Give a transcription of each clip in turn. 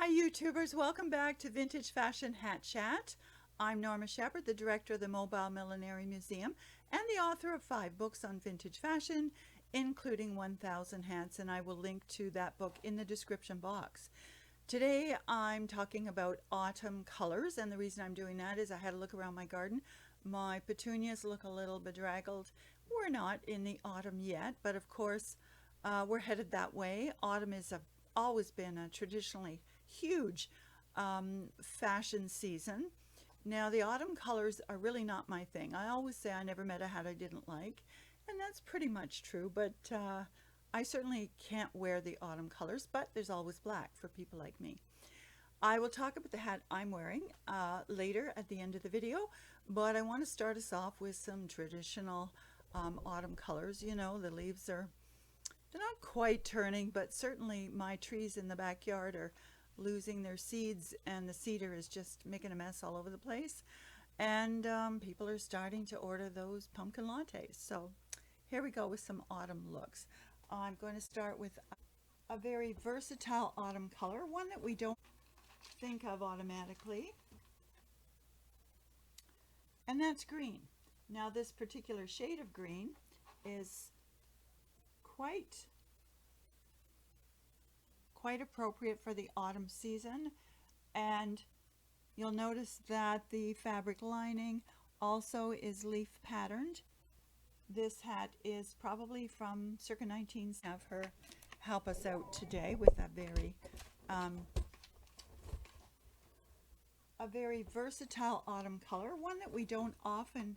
Hi YouTubers, welcome back to Vintage Fashion Hat Chat. I'm Norma Shephard, the director of the Mobile Millinery Museum and the author of 5 books on vintage fashion, including 1000 Hats, and I will link to that book in the description box. Today I'm talking about autumn colors, and the reason I'm doing that is I had a look around my garden. My petunias look a little bedraggled. We're not in the autumn yet, but of course we're headed that way. Autumn is always been a traditionally huge fashion season. Now the autumn colors are really not my thing. I always say I never met a hat I didn't like, and that's pretty much true, but I certainly can't wear the autumn colors, but there's always black for people like me. I will talk about the hat I'm wearing later at the end of the video, but I want to start us off with some traditional autumn colors. You know, the leaves they're not quite turning, but certainly my trees in the backyard are losing their seeds, and the cedar is just making a mess all over the place. And people are starting to order those pumpkin lattes. So here we go with some autumn looks. I'm going to start with a very versatile autumn color, one that we don't think of automatically, and that's green. Now this particular shade of green is quite appropriate for the autumn season, and you'll notice that the fabric lining also is leaf patterned. This hat is probably from circa 19. Have her help us out today with a very versatile autumn color, one that we don't often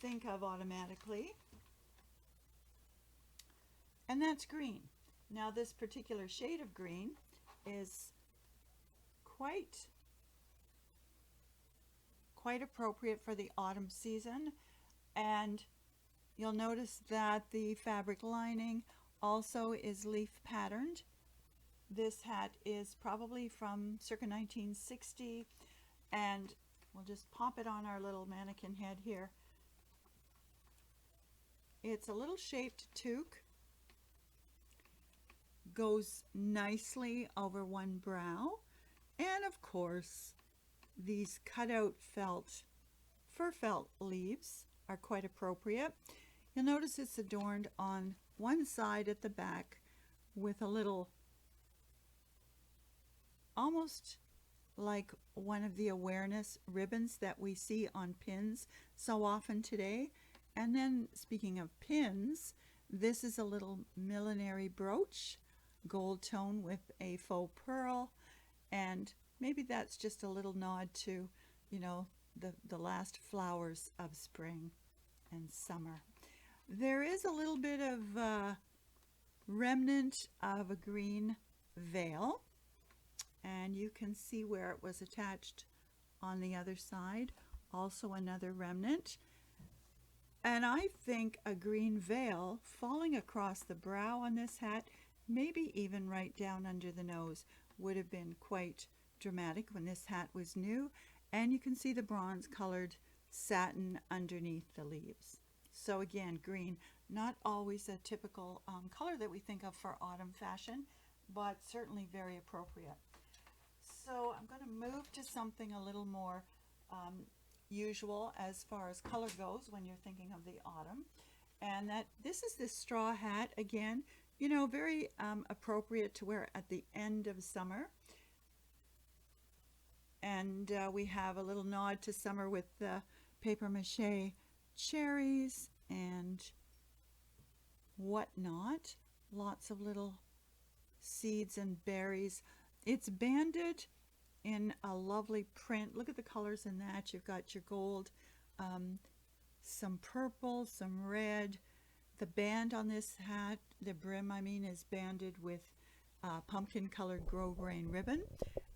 think of automatically, and that's green. Now this particular shade of green is quite appropriate for the autumn season, and you'll notice that the fabric lining also is leaf patterned. This hat is probably from circa 1960, and we'll just pop it on our little mannequin head here. It's a little shaped toque, goes nicely over one brow, and of course these cutout fur felt leaves are quite appropriate. You'll notice it's adorned on one side at the back with a little, almost like one of the awareness ribbons that we see on pins so often today. And then speaking of pins, this is a little millinery brooch, gold tone with a faux pearl, and maybe that's just a little nod to, you know, the last flowers of spring and summer. There is a little bit of remnant of a green veil, and you can see where it was attached on the other side, also another remnant. And I think a green veil falling across the brow on this hat, maybe even right down under the nose, would have been quite dramatic when this hat was new. And you can see the bronze colored satin underneath the leaves. So again, green, not always a typical color that we think of for autumn fashion, but certainly very appropriate. So I'm going to move to something a little more usual as far as color goes when you're thinking of the autumn, and this is this straw hat. Again, you know, very appropriate to wear at the end of summer. And we have a little nod to summer with the paper mache cherries and whatnot. Lots of little seeds and berries. It's banded in a lovely print. Look at the colors in that. You've got your gold, some purple, some red. The band on this hat, the brim I mean, is banded with pumpkin colored grosgrain ribbon.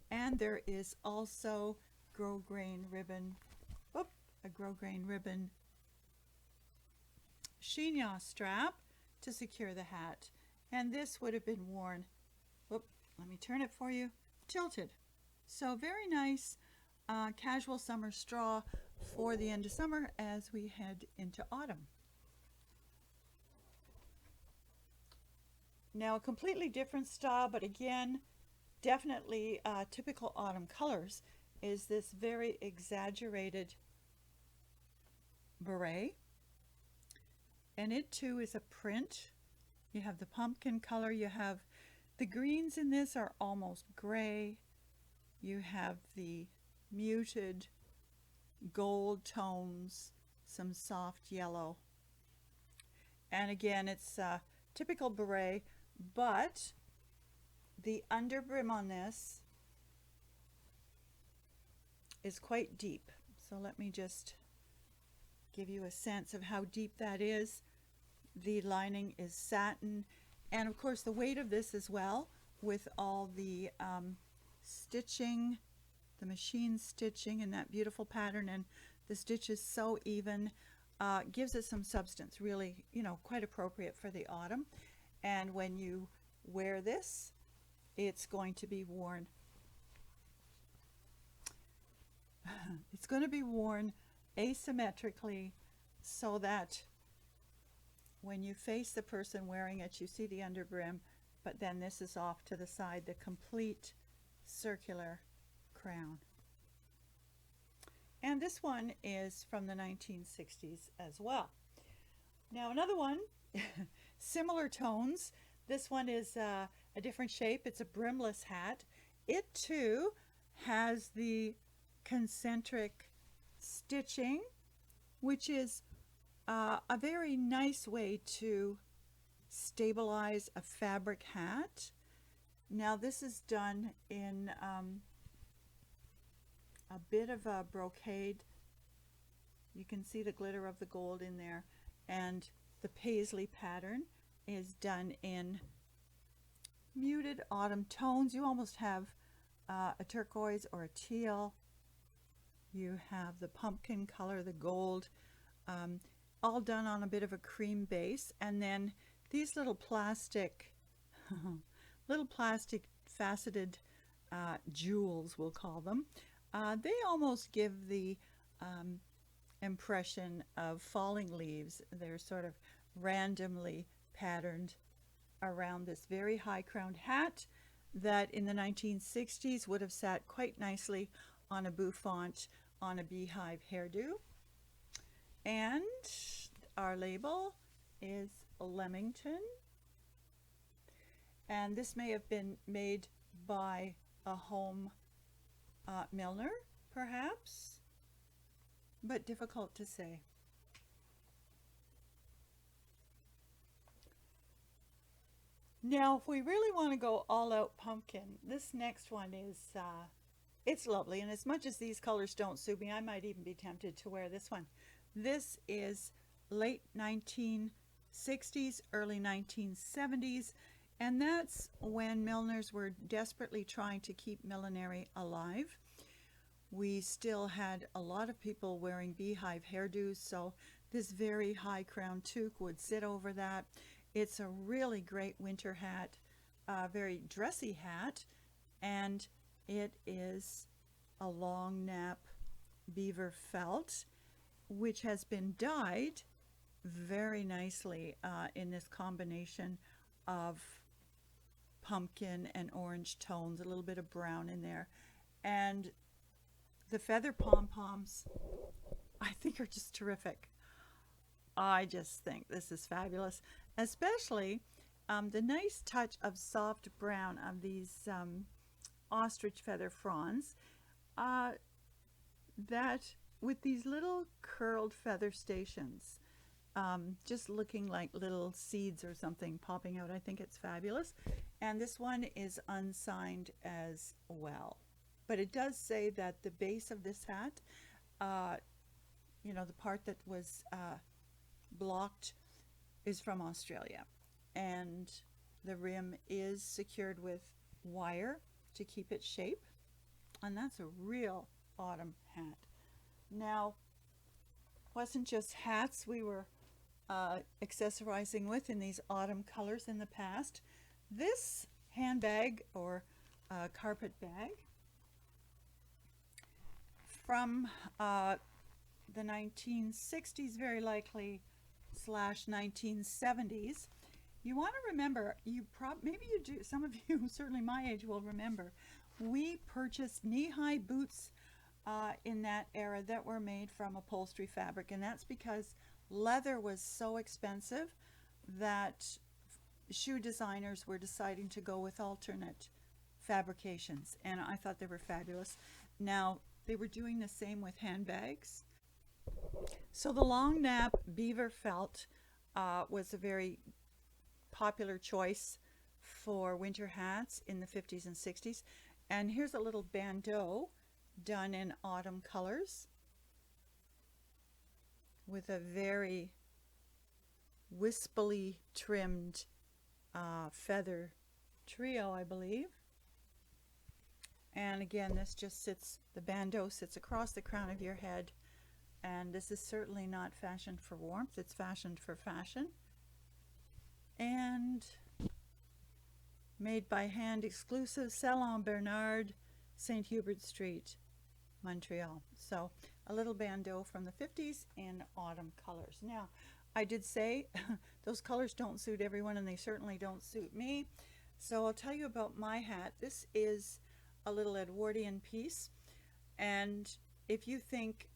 And there is also grosgrain ribbon, a grosgrain ribbon chignon strap to secure the hat. And this would have been worn, let me turn it for you, tilted. So very nice casual summer straw for the end of summer as we head into autumn. Now a completely different style, but again definitely typical autumn colors is this very exaggerated beret, and it too is a print. You have the pumpkin color, you have the greens in this are almost gray, you have the muted gold tones, some soft yellow, and again it's a typical beret, but the underbrim on this is quite deep. So let me just give you a sense of how deep that is. The lining is satin, and of course the weight of this as well, with all the stitching, the machine stitching and that beautiful pattern, and the stitch is so even, gives it some substance, really, you know, quite appropriate for the autumn. And when you wear this, it's going to be worn it's going to be worn asymmetrically, so that when you face the person wearing it, you see the underbrim, but then this is off to the side, the complete circular crown. And this one is from the 1960s as well. Now another one, similar tones. This one is a different shape. It's a brimless hat. It too has the concentric stitching, which is a very nice way to stabilize a fabric hat. Now this is done in a bit of a brocade. You can see the glitter of the gold in there, and the paisley pattern is done in muted autumn tones. You almost have a turquoise or a teal. You have the pumpkin color, the gold, all done on a bit of a cream base. And then these little plastic faceted jewels, we'll call them, they almost give the impression of falling leaves. They're sort of randomly patterned around this very high crowned hat that in the 1960s would have sat quite nicely on a bouffant, on a beehive hairdo. And our label is Leamington, and this may have been made by a home milliner, perhaps, but difficult to say. Now, if we really want to go all out pumpkin, this next one is, it's lovely. And as much as these colors don't suit me, I might even be tempted to wear this one. This is late 1960s, early 1970s. And that's when milliners were desperately trying to keep millinery alive. We still had a lot of people wearing beehive hairdos, so this very high crown toque would sit over that. It's a really great winter hat, very dressy hat, and it is a long nap beaver felt, which has been dyed very nicely in this combination of pumpkin and orange tones, a little bit of brown in there. And the feather pom-poms, I think, are just terrific. I just think this is fabulous, especially the nice touch of soft brown of these ostrich feather fronds, that with these little curled feather stations, just looking like little seeds or something popping out. I think it's fabulous. And this one is unsigned as well. But it does say that the base of this hat, you know, the part that was blocked, is from Australia. And the rim is secured with wire to keep its shape. And that's a real autumn hat. Now, wasn't just hats we were accessorizing with in these autumn colors in the past. This handbag or carpet bag from the 1960s, very likely, / 1970s. You want to remember, maybe you do, some of you, certainly my age, will remember, we purchased knee-high boots in that era that were made from upholstery fabric, and that's because leather was so expensive that shoe designers were deciding to go with alternate fabrications, and I thought they were fabulous. Now, they were doing the same with handbags. So the long nap beaver felt was a very popular choice for winter hats in the 50s and 60s. And here's a little bandeau done in autumn colors with a very wispily trimmed feather trio, I believe. And again, this just sits, the bandeau sits across the crown of your head. And this is certainly not fashioned for warmth, it's fashioned for fashion. And made by hand, exclusive, Salon Bernard, St. Hubert Street, Montreal. So a little bandeau from the 50s in autumn colors. Now, I did say those colors don't suit everyone, and they certainly don't suit me. So I'll tell you about my hat. This is a little Edwardian piece, and if you think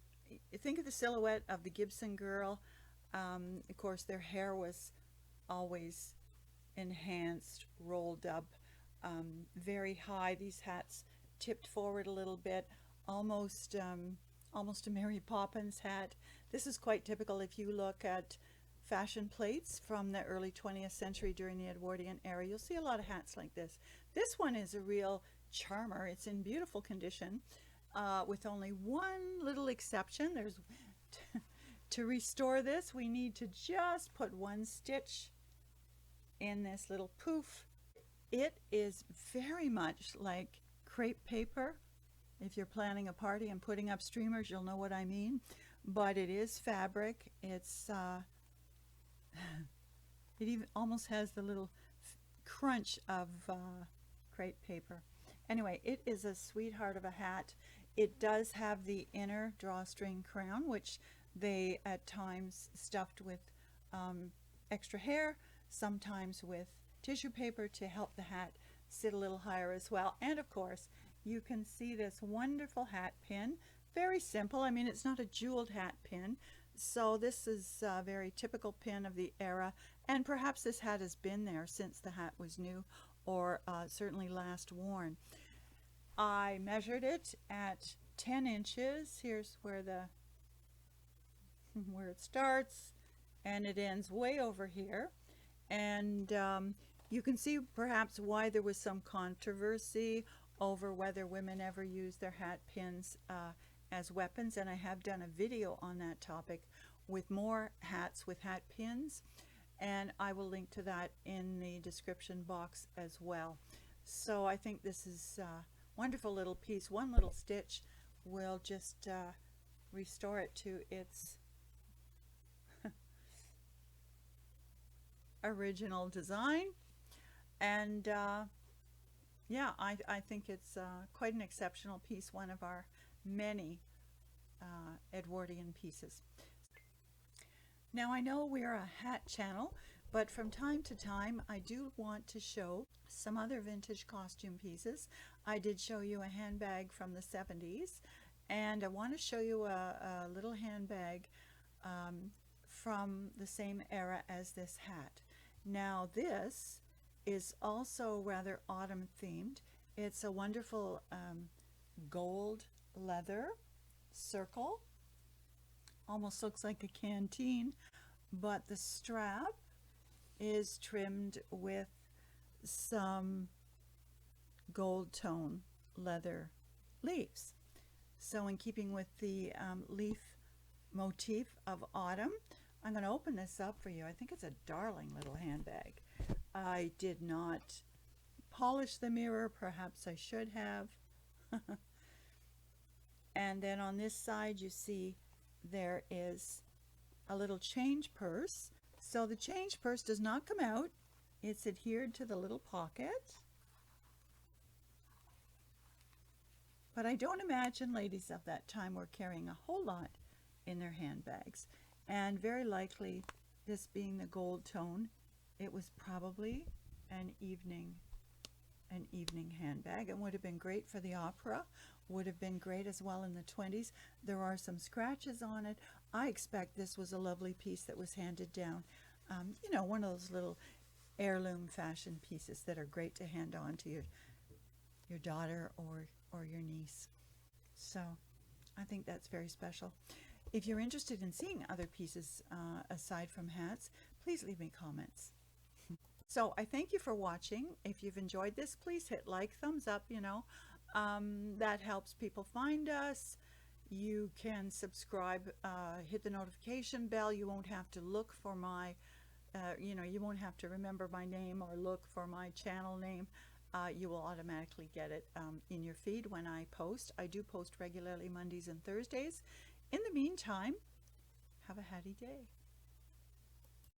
of the silhouette of the Gibson girl, of course their hair was always enhanced, rolled up, very high. These hats tipped forward a little bit, almost a Mary Poppins hat. This is quite typical if you look at fashion plates from the early 20th century during the Edwardian era. You'll see a lot of hats like this. This one is a real charmer. It's in beautiful condition, with only one little exception. There's to restore this, we need to just put one stitch in this little poof. It is very much like crepe paper. If you're planning a party and putting up streamers, you'll know what I mean. But it is fabric. It's it even almost has the little crunch of crepe paper. Anyway, it is a sweetheart of a hat. It does have the inner drawstring crown, which they at times stuffed with extra hair, sometimes with tissue paper to help the hat sit a little higher as well. And of course, you can see this wonderful hat pin. Very simple. I mean, it's not a jeweled hat pin. So this is a very typical pin of the era. And perhaps this hat has been there since the hat was new, or certainly last worn. I measured it at 10 inches. Here's where where it starts, and it ends way over here. And you can see perhaps why there was some controversy over whether women ever use their hat pins as weapons, and I have done a video on that topic with more hats with hat pins, and I will link to that in the description box as well. So I think this is a wonderful little piece. One little stitch will just restore it to its original design. And yeah, I think it's quite an exceptional piece, one of our many Edwardian pieces. Now, I know we're a hat channel, but from time to time I do want to show some other vintage costume pieces. I did show you a handbag from the 70s, and I want to show you a little handbag from the same era as this hat. Now, this is also rather autumn themed. It's a wonderful gold leather circle. Almost looks like a canteen, but the strap is trimmed with some gold tone leather leaves. So in keeping with the leaf motif of autumn, I'm going to open this up for you. I think it's a darling little handbag. I did not polish the mirror. Perhaps I should have. And then on this side, you see there is a little change purse. So the change purse does not come out. It's adhered to the little pocket. But I don't imagine ladies of that time were carrying a whole lot in their handbags. And very likely, this being the gold tone, it was probably an evening handbag, and would have been great for the opera, would have been great as well in the 20s. There are some scratches on it. I expect this was a lovely piece that was handed down. You know, one of those little heirloom fashion pieces that are great to hand on to your daughter or your niece. So I think that's very special. If you're interested in seeing other pieces aside from hats, please leave me comments. So I thank you for watching. If you've enjoyed this, please hit like, thumbs up, that helps people find us. You can subscribe, hit the notification bell. You won't have to look for my, you won't have to remember my name or look for my channel name. You will automatically get it in your feed when I post. I do post regularly Mondays and Thursdays. In the meantime, have a hatty day.